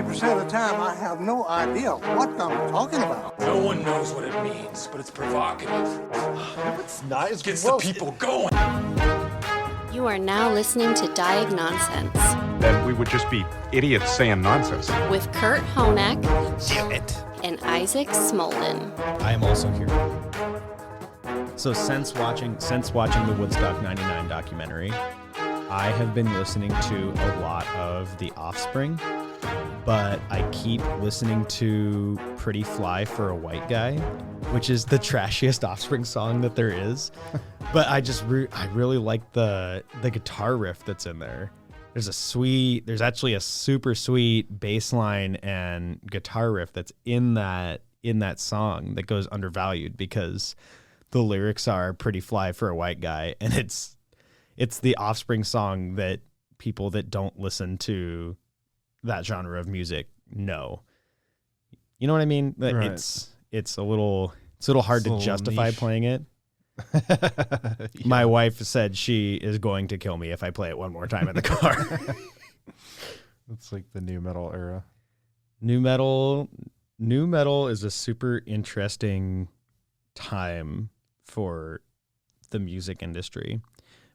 Percent of the time, I have no idea what I'm talking about. No one knows what it means, but it's provocative. No, it's not. It Gets the people going. You are now listening to Diagnonsense. Then we would just be idiots saying nonsense. With Kurt Honeck. Damn it. And Isaac Smolden. I am also here. So since watching the Woodstock 99 documentary, I have been listening to a lot of The Offspring, but I keep listening to Pretty Fly for a White Guy, which is the trashiest Offspring song that there is. But I really like the guitar riff that's in there. There's actually a super sweet bass line and guitar riff that's in that song that goes undervalued because the lyrics are Pretty Fly for a White Guy, and it's the Offspring song that people that don't listen to that genre of music know. You know what I mean? Right. It's a little hard to justify niche. playing it. Yeah. My wife said she is going to kill me if I play it one more time in the car. It's like the new metal era. New metal is a super interesting time for the music industry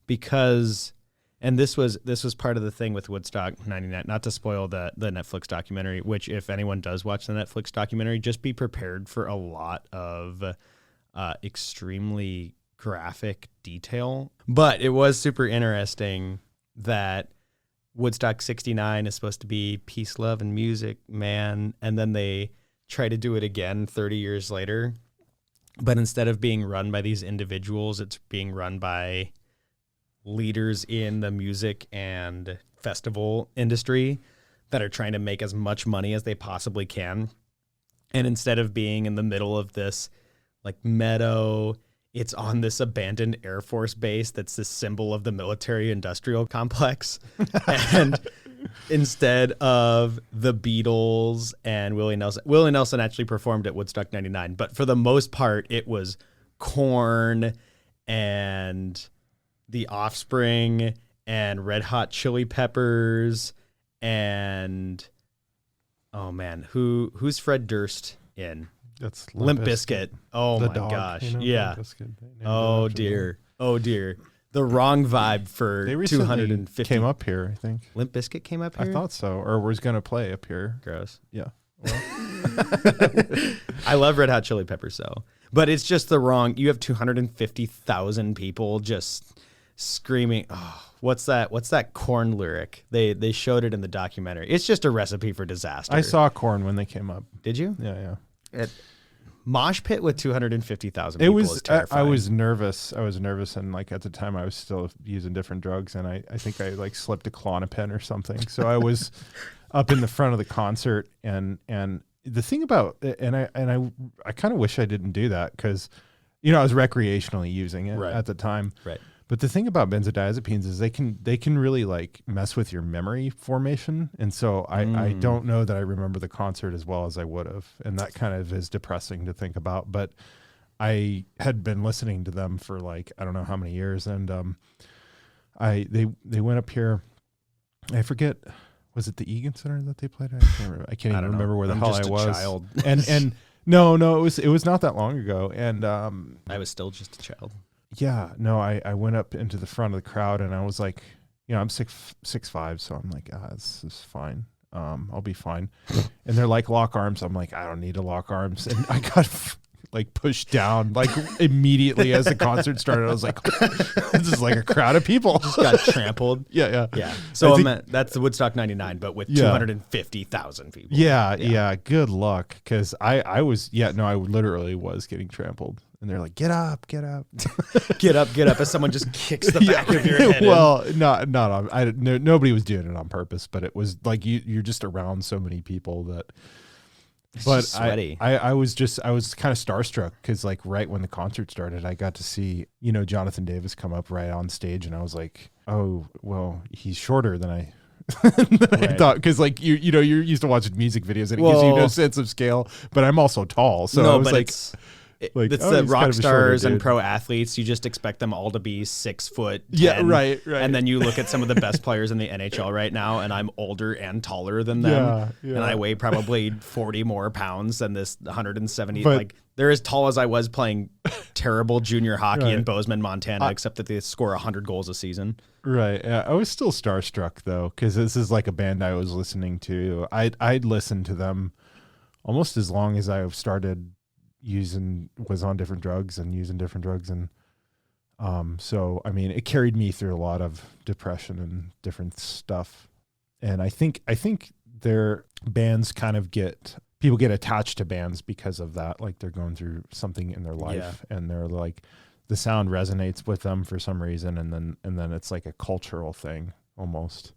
because, and this was part of the thing with Woodstock 99, not to spoil the Netflix documentary, which if anyone does watch the Netflix documentary, just be prepared for a lot of extremely graphic detail. But it was super interesting that Woodstock 69 is supposed to be peace, love, and music, man. And then they try to do it again 30 years later. But instead of being run by these individuals, it's being run by leaders in the music and festival industry that are trying to make as much money as they possibly can. And instead of being in the middle of this like meadow, it's on this abandoned Air Force base that's the symbol of the military industrial complex. And instead of the Beatles and Willie Nelson actually performed at Woodstock 99, but for the most part it was Korn and The Offspring and Red Hot Chili Peppers and who's Fred Durst in? That's Limp Bizkit. Oh the my dog, gosh. you know, Yeah. Limp Bizkit, Oh dear. Oh dear. The wrong vibe for they recently 250. came up here, I think. Limp Bizkit came up here? I thought so, or was going to play up here. Gross. Yeah. Well. I love Red Hot Chili Peppers though. But it's just the wrong. You have 250,000 people just screaming. Oh, what's that Korn lyric? They showed it in the documentary. It's just a recipe for disaster. I saw Korn when they came up. Did you? Yeah. Mosh pit with 250,000 people is terrifying. I was nervous, and like at the time I was still using different drugs, and I think I like slipped a Klonopin or something. So I was up in the front of the concert, and the thing about and I kind of wish I didn't do that because I was recreationally using it at the time. Right. But the thing about benzodiazepines is they can really like mess with your memory formation. And so I don't know that I remember the concert as well as I would have. And that kind of is depressing to think about. But I had been listening to them for like, I don't know how many years. And they went up here. I forget, was it the Egan Center that they played at? I can't even remember where the hell I was. Child. And no, it was not that long ago. And I was still just a child. Yeah, no, I went up into the front of the crowd and I was like, I'm 6'5", so I'm like, this is fine. I'll be fine. And they're like, lock arms. I'm like, I don't need to lock arms. And I got like pushed down like immediately as the concert started. I was like, this is like a crowd of people. Just got trampled. Yeah. So that's the Woodstock 99, but with 250,000 people. Yeah. Good luck. Cause I literally was getting trampled. And they're like, get up. get up. As someone just kicks the back of your head. Well, not on. Nobody was doing it on purpose, but it was like you're just around so many people that. It's but just sweaty. I was kind of starstruck because like right when the concert started, I got to see Jonathan Davis come up right on stage, and I was like, oh well, he's shorter than I. I thought because like you're used to watching music videos and it gives you no sense of scale, but I'm also tall, so I was like. Like, it's oh, the he's rock kind of a shorter stars and dude. pro athletes. You just expect them all to be 6 foot. 10, Yeah, right. And then you look at some of the best players in the NHL right now, and I'm older and taller than them, Yeah. and I weigh probably 40 more pounds than this 170. But- like they're as tall as I was playing terrible junior hockey in Right. Bozeman, Montana, except that they score 100 goals a season. Right. Yeah, I was still starstruck though, because this is like a band I was listening to. I'd listened to them almost as long as I started was on different drugs and using different drugs, and so I mean it carried me through a lot of depression and different stuff. And I think their bands kind of people get attached to bands because of that, like they're going through something in their life, and they're like, the sound resonates with them for some reason, and then it's like a cultural thing almost.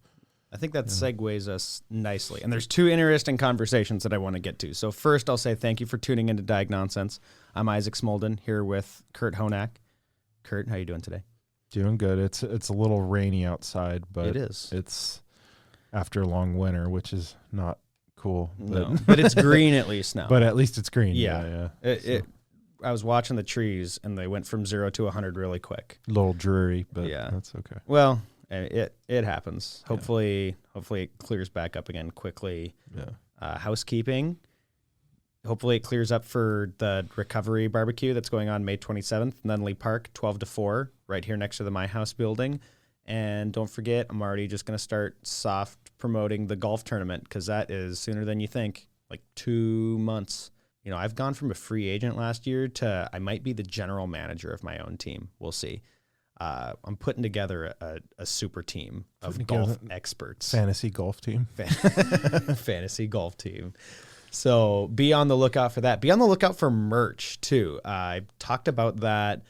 I think that segues us nicely. And there's 2 interesting conversations that I want to get to. So first, I'll say thank you for tuning into Diagnonsense. I'm Isaac Smolden here with Kurt Honak. Kurt, how you doing today? Doing good. It's a little rainy outside, but It is. It's after a long winter, which is not cool. No, but it's green at least now. But at least it's green. Yeah. Yeah. I was watching the trees, and they went from 0 to 100 really quick. A little dreary, but Yeah. that's okay. Well, it happens. Hopefully it clears back up again quickly. Yeah. Housekeeping. Hopefully it clears up for the recovery barbecue that's going on May 27th, Nunley Park, 12 to 4, right here next to the My House building. And don't forget, I'm already just going to start soft promoting the golf tournament, because that is sooner than you think, like 2 months. You know, I've gone from a free agent last year to I might be the general manager of my own team. We'll see. I'm putting together a super team of golf experts. Fantasy golf team. Fantasy golf team. So be on the lookout for that. Be on the lookout for merch too. I talked about that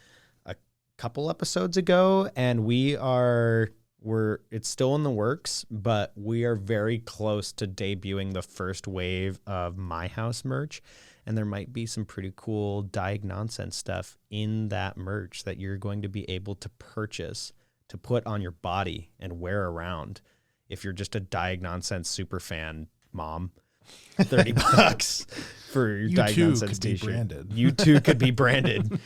a couple episodes ago, and it's still in the works, but we are very close to debuting the first wave of My House merch. And there might be some pretty cool Diagnonsense stuff in that merch that you're going to be able to purchase to put on your body and wear around. If you're just a Diagnonsense super fan, mom, $30 for your Diagnonsense t-shirt. Branded. You too could be branded.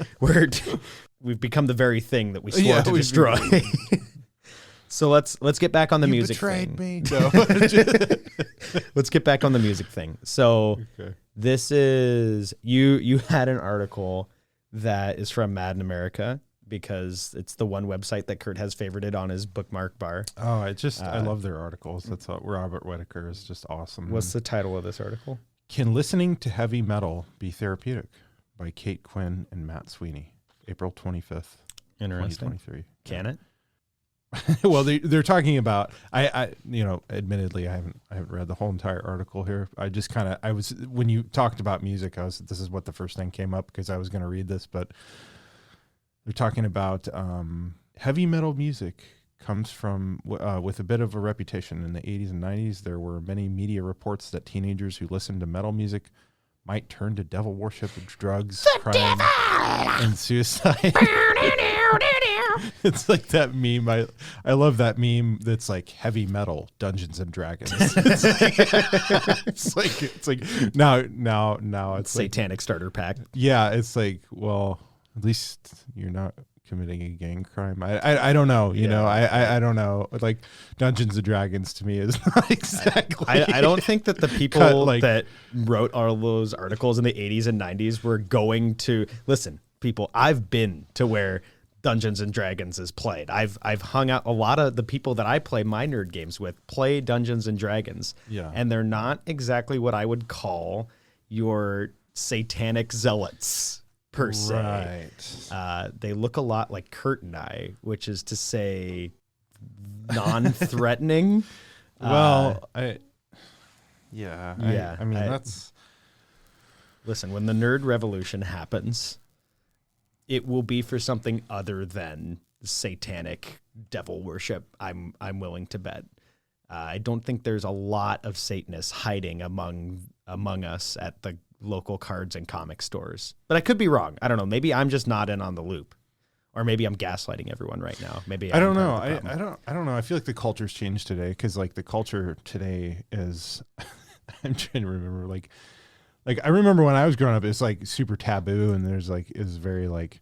We've become the very thing that we swore to destroy. So let's get back on the music thing. Me. No. Let's get back on the music thing. So This is you had an article that is from Mad in America, because it's the one website that Kurt has favorited on his bookmark bar. Oh, I love their articles. That's all. Robert Whitaker is just awesome. What's the title of this article? Can Listening to Heavy Metal Be Therapeutic? By Kate Quinn and Matt Sweeney, April 25th, Interesting. 2023. Can it? Well, they're talking about, I admittedly I haven't read the whole entire article here. I just when you talked about music, this is what the first thing came up, because I was going to read this, but they're talking about heavy metal music comes from with a bit of a reputation. In the 80s and 90s, there were many media reports that teenagers who listened to metal music might turn to devil worship, drugs, crime, and suicide. It's like that meme. I love that meme that's like heavy metal Dungeons and Dragons. It's like now it's Satanic like, starter pack. yeah, it's like, well, at least you're not committing a gang crime. I don't know, you know, I don't know. Like Dungeons and Dragons to me is not exactly. I don't think that the people that wrote all those articles in the 80s and 90s were going to listen. People, I've been to where Dungeons and Dragons is played. I've hung out, a lot of the people that I play my nerd games with play Dungeons and Dragons. Yeah. And they're not exactly what I would call your satanic zealots per se. Right. They look a lot like Kurt and I, which is to say non-threatening. Well, I mean, that's... Listen, when the nerd revolution happens, it will be for something other than satanic devil worship. I'm willing to bet. I don't think there's a lot of Satanists hiding among us at the local cards and comic stores. But I could be wrong. I don't know. Maybe I'm just not in on the loop, or maybe I'm gaslighting everyone right now. Maybe I don't know. I don't know. I feel like the culture's changed today, because like the culture today is. I'm trying to remember like Like I remember when I was growing up, it's like super taboo, and it's very like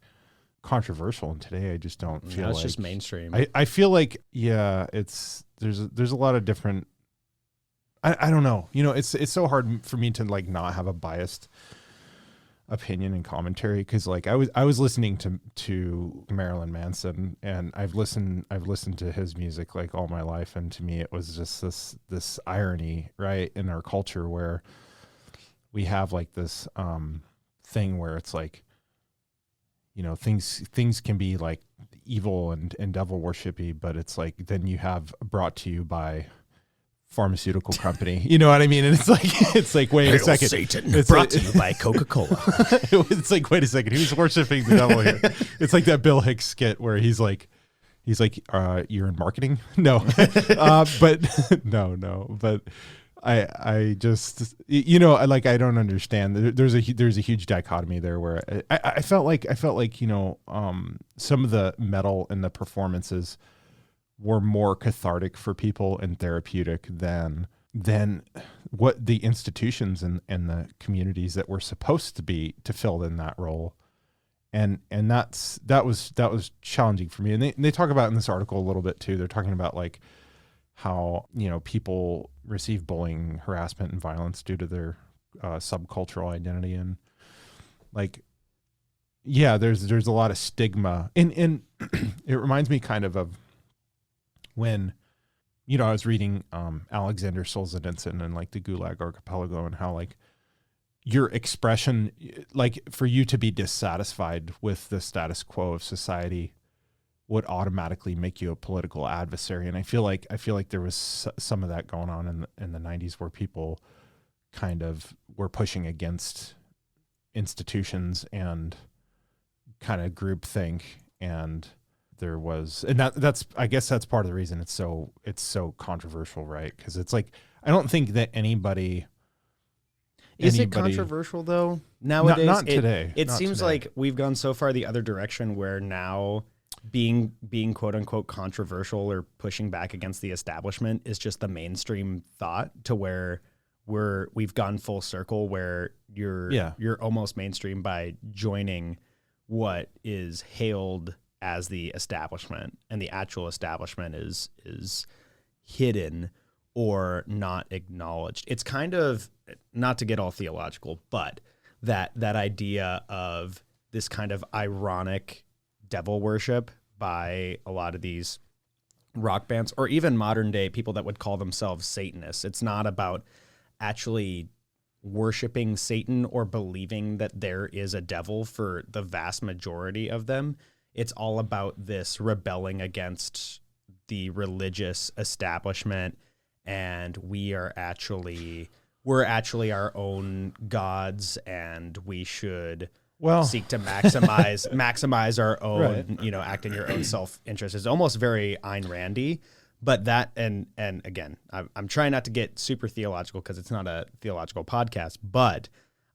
controversial. And today, I just don't feel now it's like just mainstream. I feel like there's a lot of different. I don't know. It's so hard for me to like not have a biased opinion and commentary, because like I was listening to Marilyn Manson, and I've listened to his music like all my life, and to me it was just this irony, right, in our culture where we have like this thing where it's like, things can be like evil and devil worshipy, but it's like then you have brought to you by pharmaceutical company, you know what I mean? And it's like wait a second, Satan, it's brought to you by Coca-Cola. It's like, wait a second, who's worshiping the devil here? It's like that Bill Hicks skit where he's like you're in marketing. No. But no, but I just, I don't understand. There's a huge dichotomy there where I felt like some of the metal and the performances were more cathartic for people and therapeutic than what the institutions and the communities that were supposed to be to fill in that role. And that was challenging for me. And they talk about in this article a little bit too. They're talking about like how, people receive bullying, harassment, and violence due to their subcultural identity. And like, yeah, there's a lot of stigma. And it reminds me kind of when, I was reading Alexander Solzhenitsyn and like the Gulag Archipelago, and how like your expression, like for you to be dissatisfied with the status quo of society would automatically make you a political adversary. And I feel like there was some of that going on in the 90s, where people kind of were pushing against institutions and kind of groupthink, and there was, and that's I guess that's part of the reason it's so controversial, right? Because it's like, I don't think that anybody Is it controversial though nowadays? Not today. It Not seems today. like we've gone so far the other direction, where now being quote unquote controversial or pushing back against the establishment is just the mainstream thought, to where we've gone full circle, where you're almost mainstream by joining what is hailed as the establishment, and the actual establishment is hidden or not acknowledged. It's kind of, not to get all theological, but that idea of this kind of ironic devil worship by a lot of these rock bands, or even modern day people that would call themselves Satanists. It's not about actually worshiping Satan or believing that there is a devil for the vast majority of them. It's all about this rebelling against the religious establishment, and we're actually our own gods, and we should seek to maximize our own, right. Act in your own self-interest. It's almost very Ayn Randy, but that, and again, I'm trying not to get super theological because it's not a theological podcast, but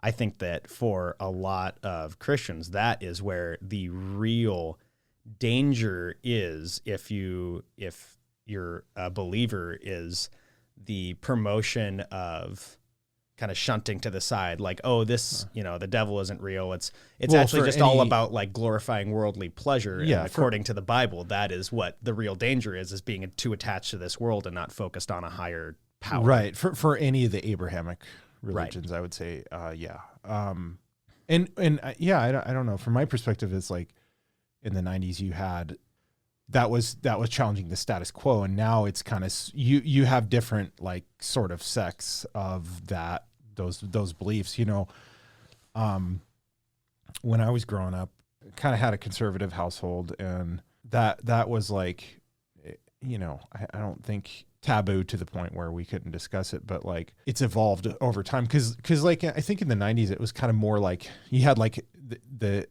I think that for a lot of Christians, that is where the real danger is. If you're a believer, is the promotion of kind of shunting to the side, like, oh, this, the devil isn't real. It's actually just all about like glorifying worldly pleasure. Yeah, and according to the Bible, that is what the real danger is being too attached to this world and not focused on a higher power. Right. For any of the Abrahamic religions, right. I would say, yeah. I don't know. From my perspective, it's like in the 90s you had that was challenging the status quo, and now it's kind of you have different like sort of sects of those beliefs. When I was growing up, kind of had a conservative household, and that was like, I don't think taboo to the point where we couldn't discuss it, but like it's evolved over time, because like I think in the 90s it was kind of more like you had like the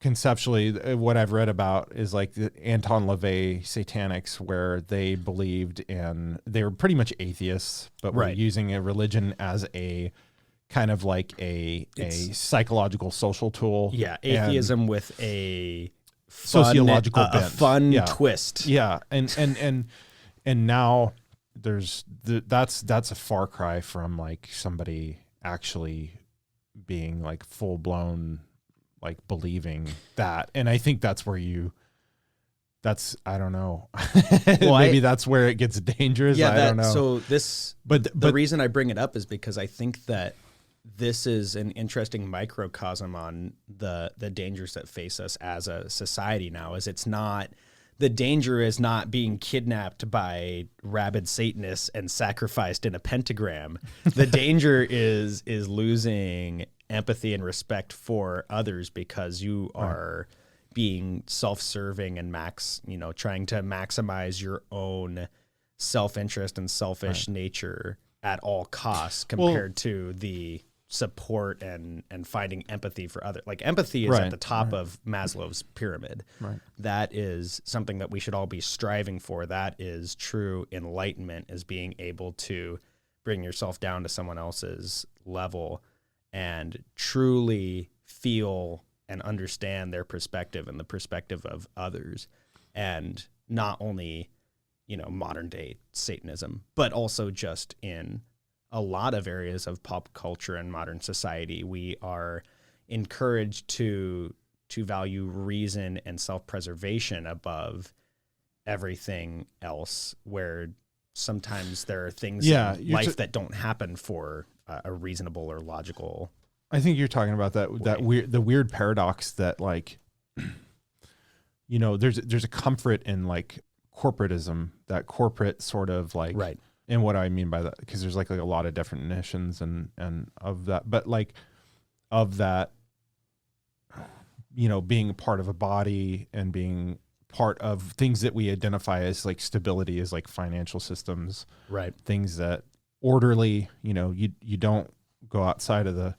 conceptually what I've read about is like the Anton LaVey satanics, where they believed in, they were pretty much atheists, but were using a religion as a kind of like a psychological social tool. Yeah, atheism with a sociological a fun twist. Yeah, and now that's a far cry from like somebody actually being like full blown, like believing that. And I think that's where I don't know. Well, maybe that's where it gets dangerous. I don't know. So but the reason I bring it up is because I think that this is an interesting microcosm on the dangers that face us as a society now. Is it's not, the danger is not being kidnapped by rabid Satanists and sacrificed in a pentagram. The danger is losing empathy and respect for others because you are being self-serving and trying to maximize your own self-interest and selfish nature at all costs compared to the support and finding empathy for others. Like empathy is at the top of Maslow's pyramid. Right. That is something that we should all be striving for. That is true enlightenment, is being able to bring yourself down to someone else's level and truly feel and understand their perspective and the perspective of others, and not only, modern day Satanism, but also just in a lot of areas of pop culture and modern society. We are encouraged to value reason and self-preservation above everything else, where sometimes there are things in life that don't happen for a reasonable or logical. I think you're talking about the weird paradox that, like, there's a comfort in like corporatism, that corporate sort of like, right. And what I mean by that, because there's like a lot of definitions and of that, but like of that, being part of a body and being part of things that we identify as like stability, as like financial systems, right? Things that orderly, you don't go outside of the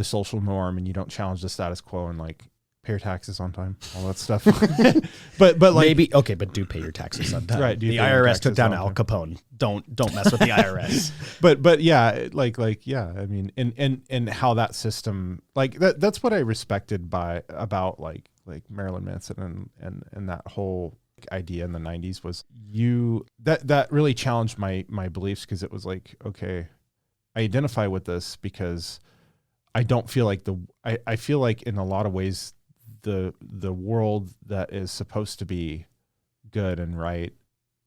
social norm, and you don't challenge the status quo and like pay your taxes on time, all that stuff. but like, maybe okay, but do pay your taxes on time. Right. The IRS took down Al Capone. Don't mess with the IRS. but yeah, like yeah. I mean, and how that system, like that's what I respected about like Marilyn Manson and that whole idea in the 90s was that really challenged my beliefs, because it was like, okay, I identify with this because I don't feel like I feel like in a lot of ways the world that is supposed to be good and right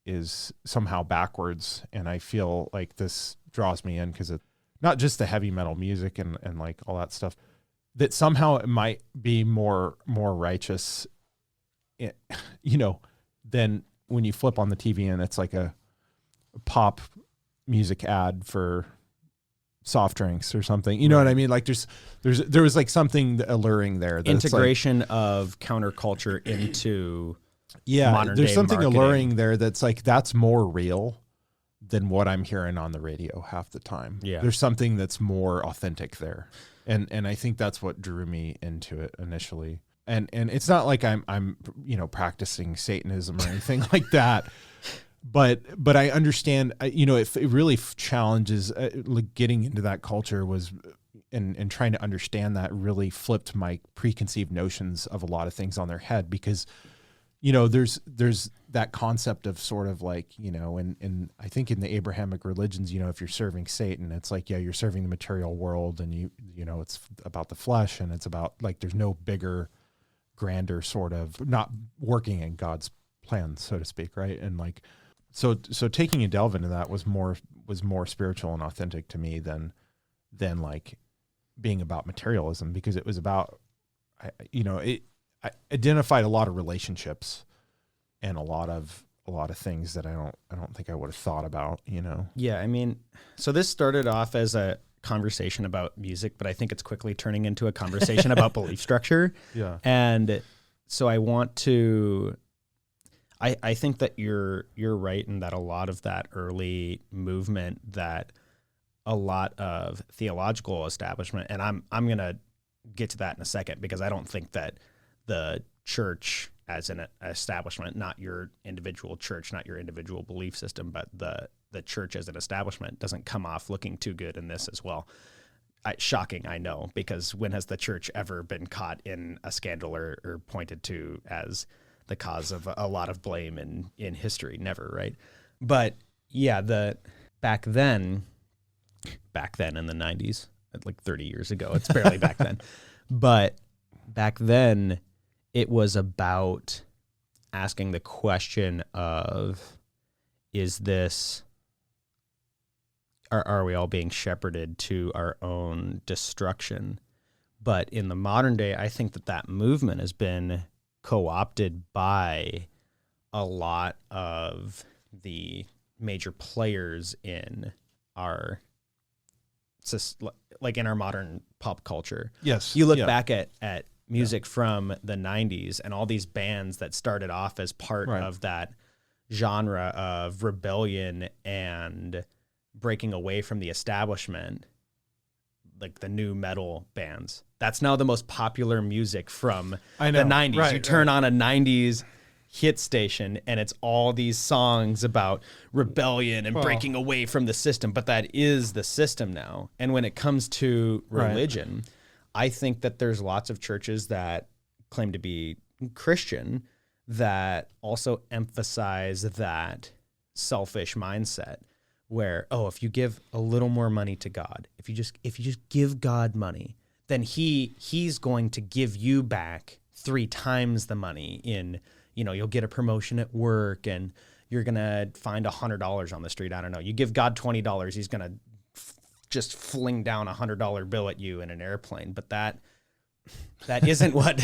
is somehow backwards. And I feel like this draws me in because it, not just the heavy metal music and like all that stuff, that somehow it might be more righteous, than when you flip on the TV and it's like a pop music ad for soft drinks or something. You know what I mean? Like there was like something alluring there. Integration of counterculture into modern there's day something marketing. alluring there that's like, that's more real than what I'm hearing on the radio half the time. Yeah. There's something that's more authentic there. And I think that's what drew me into it initially. And it's not like I'm practicing Satanism or anything like that. But I understand, it really challenges, like getting into that culture was, and trying to understand that really flipped my preconceived notions of a lot of things on their head, because, there's that concept of sort of like, and I think in the Abrahamic religions, if you're serving Satan, it's like, yeah, you're serving the material world, and it's about the flesh, and it's about like, there's no bigger, grander sort of, not working in God's plan, so to speak. Right. And like, so taking a delve into that was more spiritual and authentic to me than like being about materialism, because it was about, I identified a lot of relationships and a lot of things that I don't think I would have thought about, Yeah. I mean, so this started off as a conversation about music, but I think it's quickly turning into a conversation about belief structure. Yeah. And so I want to, I think that you're right in that a lot of that early movement, that a lot of theological establishment, and I'm going to get to that in a second, because I don't think that the church as an establishment, not your individual church, not your individual belief system, but the church as an establishment doesn't come off looking too good in this as well. Shocking, I know, because when has the church ever been caught in a scandal or pointed to as the cause of a lot of blame in history? Never, right? But yeah, back then in the 90s, like 30 years ago. It's barely back then. But back then, it was about asking the question of, is this, are we all being shepherded to our own destruction? But in the modern day, I think that movement has been co-opted by a lot of the major players in our, like in our modern pop culture. Yes. You look back at music from the 90s and all these bands that started off as part of that genre of rebellion and breaking away from the establishment, like the new metal bands. That's now the most popular music from the 90s. You turn on a 90s hit station and it's all these songs about rebellion and breaking away from the system, but that is the system now. And when it comes to religion, I think that there's lots of churches that claim to be Christian that also emphasize that selfish mindset where, if you give a little more money to God, if you just give God money, then he's going to give you back 3 times the money in, you'll get a promotion at work and you're going to find $100 on the street. I don't know. You give God $20, he's going to just fling down $100 bill at you in an airplane. But that isn't what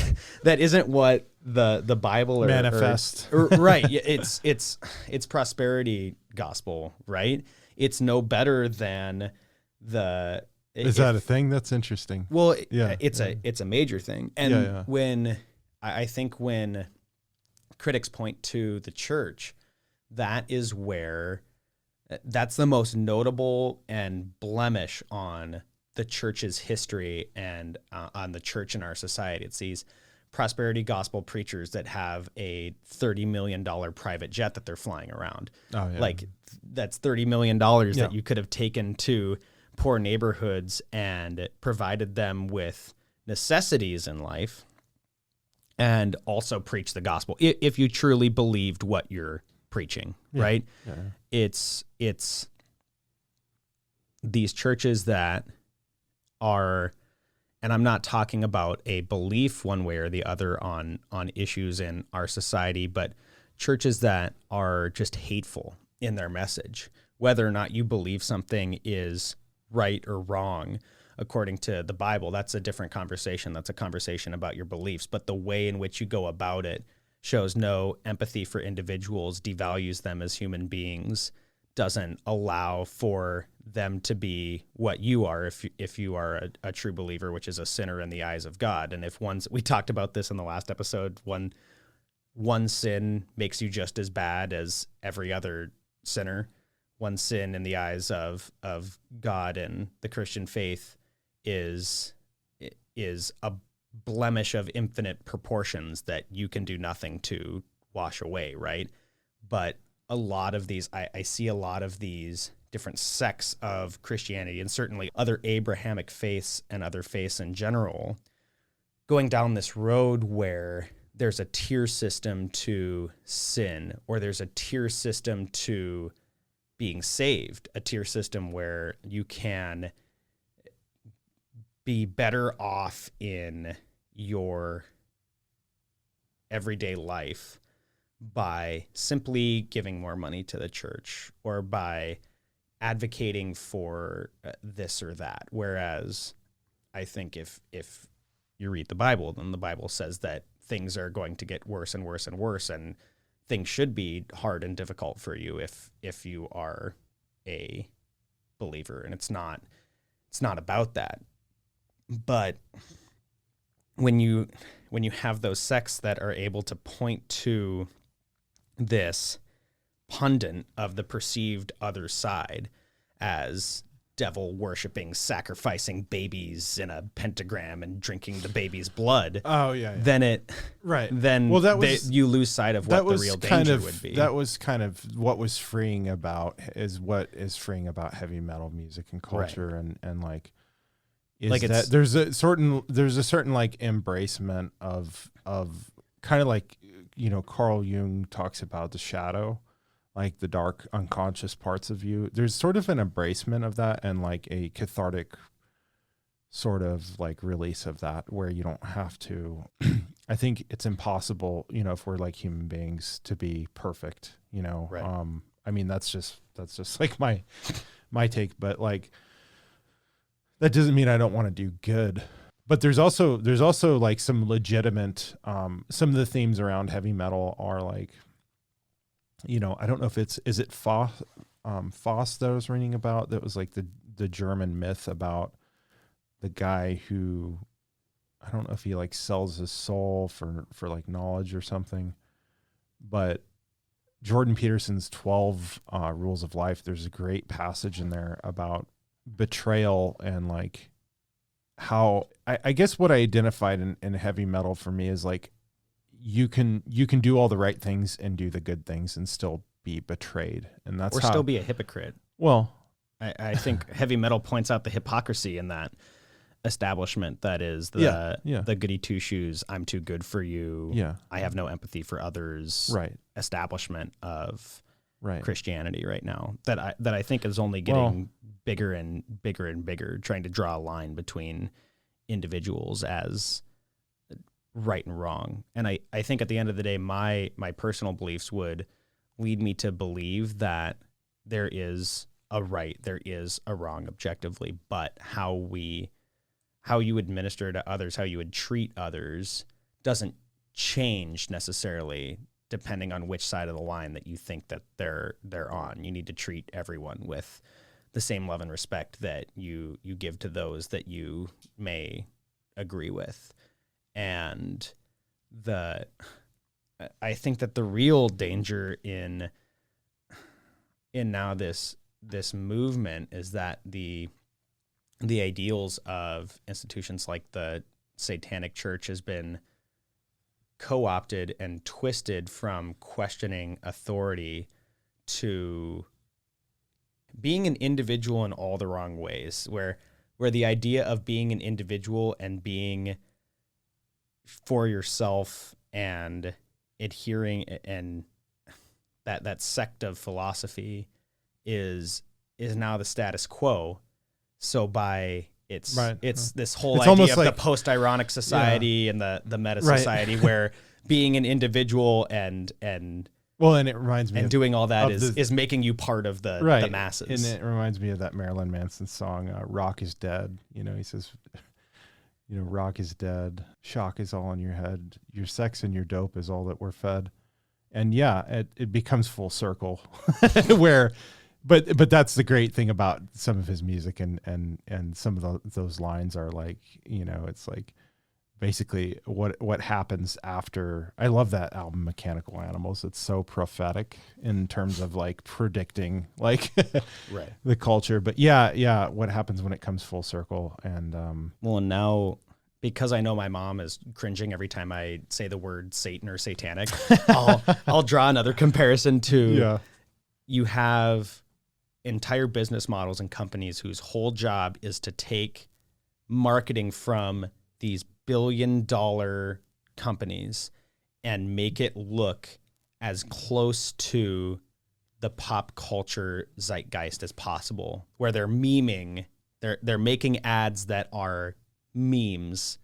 the Bible manifest. Right. It's prosperity gospel, right? It's no better than the. Is that a thing? That's interesting. Well, it's a major thing. And when I think when critics point to the church, that's the most notable and blemish on the church's history and on the church in our society. It's these prosperity gospel preachers that have a $30 million private jet that they're flying around. Oh, yeah. Like that's $30 million that you could have taken to poor neighborhoods and provided them with necessities in life and also preach the gospel if you truly believed what you're preaching, right? Yeah. It's these churches that are, and I'm not talking about a belief one way or the other on issues in our society, but churches that are just hateful in their message, whether or not you believe something is right or wrong according to the Bible. That's a different conversation. That's a conversation about your beliefs, but the way in which you go about it shows no empathy for individuals, devalues them as human beings, doesn't allow for them to be what you are if you are a true believer, which is a sinner in the eyes of God. And if we talked about this in the last episode, one sin makes you just as bad as every other sinner. One sin in the eyes of God and the Christian faith is a blemish of infinite proportions that you can do nothing to wash away, right? But a lot of these, I see a lot of these different sects of Christianity and certainly other Abrahamic faiths and other faiths in general going down this road where there's a tier system to sin, or there's a tier system to being saved, a tier system where you can be better off in your everyday life by simply giving more money to the church or by advocating for this or that. Whereas I think if you read the Bible, then the Bible says that things are going to get worse and worse and worse, and things should be hard and difficult for you if you are a believer. And it's not about that. But when you have those sects that are able to point to this pundit of the perceived other side as devil worshiping, sacrificing babies in a pentagram and drinking the baby's blood. Oh yeah. Then you lose sight of what the real danger would be. That was kind of what was freeing about heavy metal music and culture, right. and like is like that there's a certain like embracement of kind of like, Carl Jung talks about the shadow, like the dark unconscious parts of you. There's sort of an embracement of that and like a cathartic sort of like release of that, where you don't have to. I think it's impossible, if we're like human beings, to be perfect. Right. I mean, that's just like my take, but like that doesn't mean I don't want to do good. But there's also like some legitimate, some of the themes around heavy metal are like, I don't know if is it Faust that I was reading about, that was like the German myth about the guy who, I don't know if he like sells his soul for like knowledge or something, but Jordan Peterson's 12 Rules of Life, there's a great passage in there about betrayal and like how I guess what I identified in heavy metal for me is like you can do all the right things and do the good things and still be betrayed, and that's still be a hypocrite. Well, I think heavy metal points out the hypocrisy in that establishment that is the goody two shoes, I'm too good for you. Yeah. I have no empathy for others. Right. Establishment of right. Christianity right now that I think is only getting bigger and bigger and bigger, trying to draw a line between individuals as right and wrong. And I think at the end of the day, my personal beliefs would lead me to believe that there is a right, there is a wrong objectively, but how you administer to others, how you would treat others doesn't change necessarily depending on which side of the line that you think that they're on. You need to treat everyone with the same love and respect that you give to those that you may agree with. And I think that the real danger in now this movement is that the ideals of institutions like the Satanic Church has been co-opted and twisted from questioning authority to being an individual in all the wrong ways, where the idea of being an individual and being for yourself and adhering and that sect of philosophy is now the status quo. So by it's this whole idea of like the post-ironic society and the meta society where being an individual and it reminds me and doing all that is making you part of the masses. And it reminds me of that Marilyn Manson song, Rock is Dead. He says, rock is dead, shock is all in your head, your sex and your dope is all that we're fed. And it becomes full circle where But that's the great thing about some of his music and some of those lines are like, it's like basically what happens after. I love that album, Mechanical Animals. It's so prophetic in terms of like predicting like the culture. But what happens when it comes full circle. And and now, because I know my mom is cringing every time I say the word Satan or satanic, I'll draw another comparison to you have entire business models and companies whose whole job is to take marketing from these billion-dollar companies and make it look as close to the pop culture zeitgeist as possible, where they're memeing, they're making ads that are memes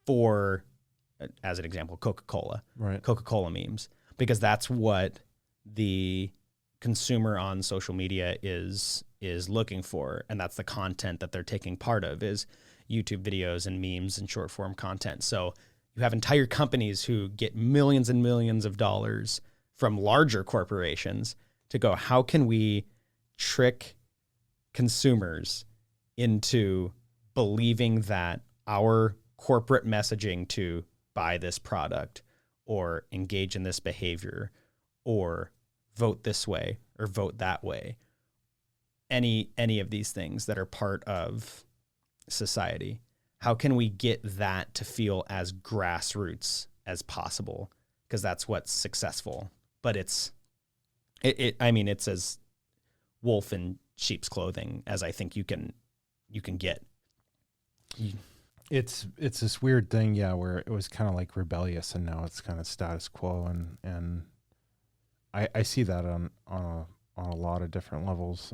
for, as an example, Coca-Cola, Coca-Cola memes, because that's what the consumer on social media is looking for, and that's the content that they're taking part of is YouTube videos and memes and short form content. So you have entire companies who get millions and millions of dollars from larger corporations to go, how can we trick consumers into believing that our corporate messaging to buy this product or engage in this behavior or vote this way or vote that way, any of these things that are part of society, how can we get that to feel as grassroots as possible? Because that's what's successful. But it's as wolf in sheep's clothing as I think you can get. It's this weird thing, where it was kind of like rebellious and now it's kind of status quo, and I see that on a lot of different levels.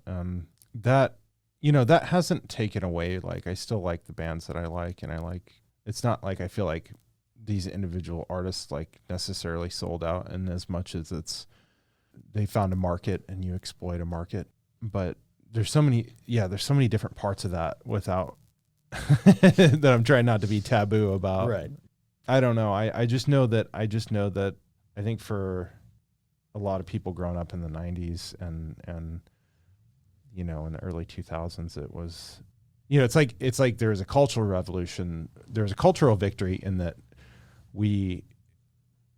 That that hasn't taken away. Like, I still like the bands that I like, and it's not like I feel like these individual artists like necessarily sold out, and as much as they found a market and you exploit a market. But there's so many different parts of that without that I'm trying not to be taboo about. Right. I don't know. I just know that I think for a lot of people growing up in the 90s and in the early 2000s, it was, it's like there was a cultural revolution. There was a cultural victory in that we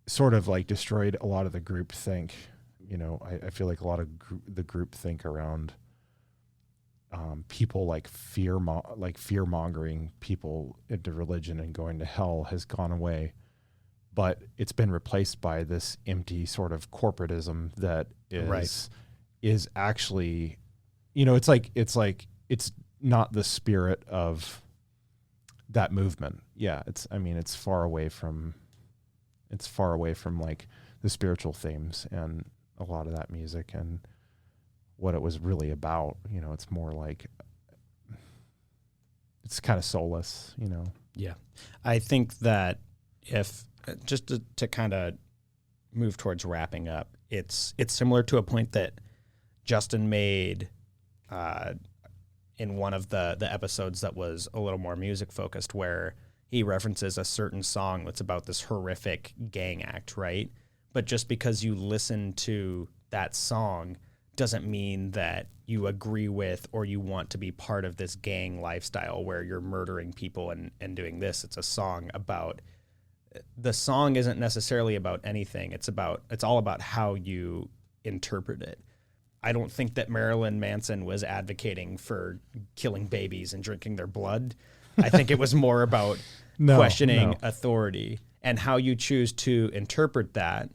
sort of like destroyed a lot of the group think. I feel like a lot of the group think around people like fear mongering people into religion and going to hell has gone away, but it's been replaced by this empty sort of corporatism that is actually, it's not the spirit of that movement. Yeah. It's far away from like the spiritual themes and a lot of that music and what it was really about. It's more like, it's kind of soulless, Yeah. I think that if just to kind of move towards wrapping up, it's similar to a point that Justin made in one of the episodes that was a little more music focused, where he references a certain song that's about this horrific gang act, right? But just because you listen to that song doesn't mean that you agree with or you want to be part of this gang lifestyle where you're murdering people and doing this. It's a song about, the song isn't necessarily about anything. It's all about how you interpret it. I don't think that Marilyn Manson was advocating for killing babies and drinking their blood. I think it was more about questioning authority and how you choose to interpret that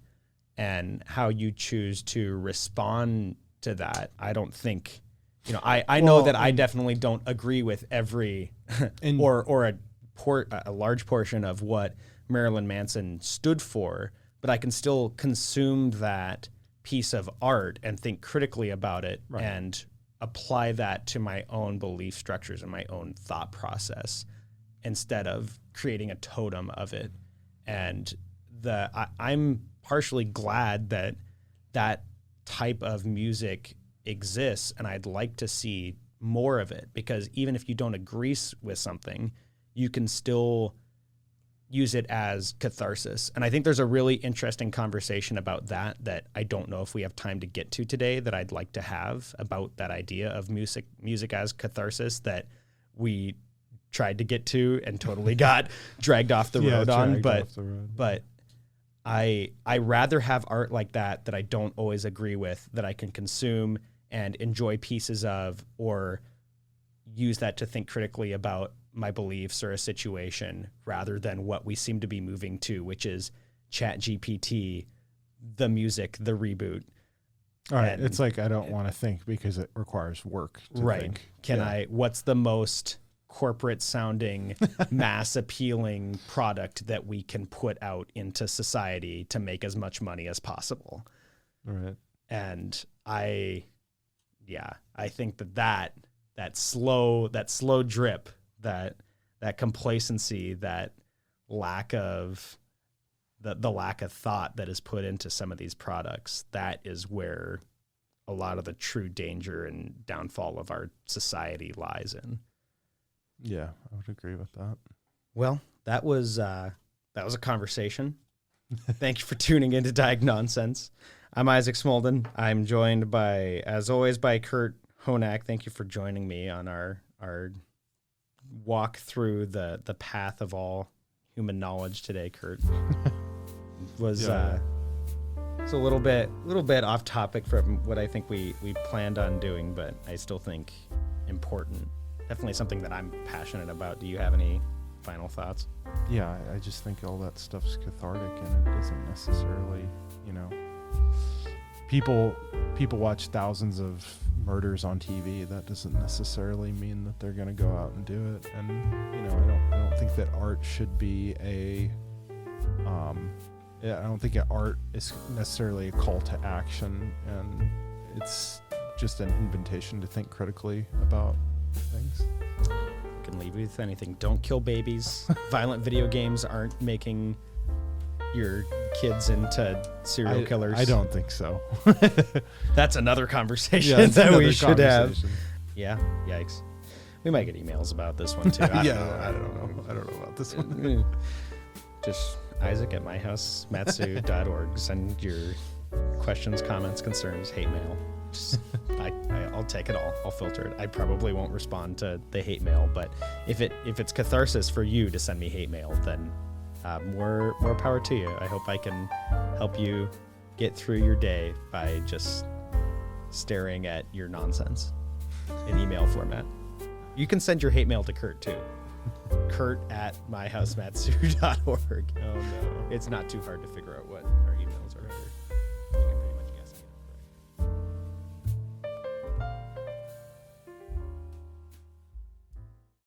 and how you choose to respond to that. I don't think, I know that I definitely don't agree with every or a large portion of what Marilyn Manson stood for, but I can still consume that piece of art and think critically about it and apply that to my own belief structures and my own thought process instead of creating a totem of it. And I'm partially glad that that type of music exists, and I'd like to see more of it, because even if you don't agree with something, you can still use it as catharsis. And I think there's a really interesting conversation about that I don't know if we have time to get to today, that I'd like to have about that idea of music as catharsis that we tried to get to and totally got dragged off the road on. But I rather have art like that I don't always agree with, that I can consume and enjoy pieces of, or use that to think critically about my beliefs or a situation, rather than what we seem to be moving to, which is ChatGPT, the music, the reboot. All right. It's like, I don't want to think because it requires work to think. What's the most corporate sounding, mass appealing product that we can put out into society to make as much money as possible? Right. And I think that slow drip, that complacency, that lack of the lack of thought that is put into some of these products, that is where a lot of the true danger and downfall of our society lies in. Yeah, I would agree with that. Well, that was a conversation. Thank you for tuning into Diagnonsense. I'm Isaac Smolden. I'm joined as always, by Kurt Honak. Thank you for joining me on our walk through the path of all human knowledge today, Kurt. It's a little bit off topic from what I think we planned on doing, but I still think important. Definitely something that I'm passionate about. Do you have any final thoughts? Yeah, I just think all that stuff's cathartic, and it doesn't necessarily, people watch thousands of murders on TV. That doesn't necessarily mean that they're going to go out and do it. And I don't think that art should be I don't think art is necessarily a call to action, and it's just an invitation to think critically about things. Can leave you with anything. Don't kill babies. Violent video games aren't making your kids into serial killers. I don't think so. That's another conversation That's that another we should have. conversation. Yeah. Yikes. We might get emails about this one too. I don't know. I don't know about this one. Just Isaac at myhousematsu.org. Send your questions, comments, concerns, hate mail. Just, I'll take it all. I'll filter it. I probably won't respond to the hate mail, but if it's catharsis for you to send me hate mail, then more power to you. I hope I can help you get through your day by just staring at your nonsense in email format. You can send your hate mail to Kurt too. Kurt at myhousematsu.org. Oh no. It's not too hard to figure out what our emails are.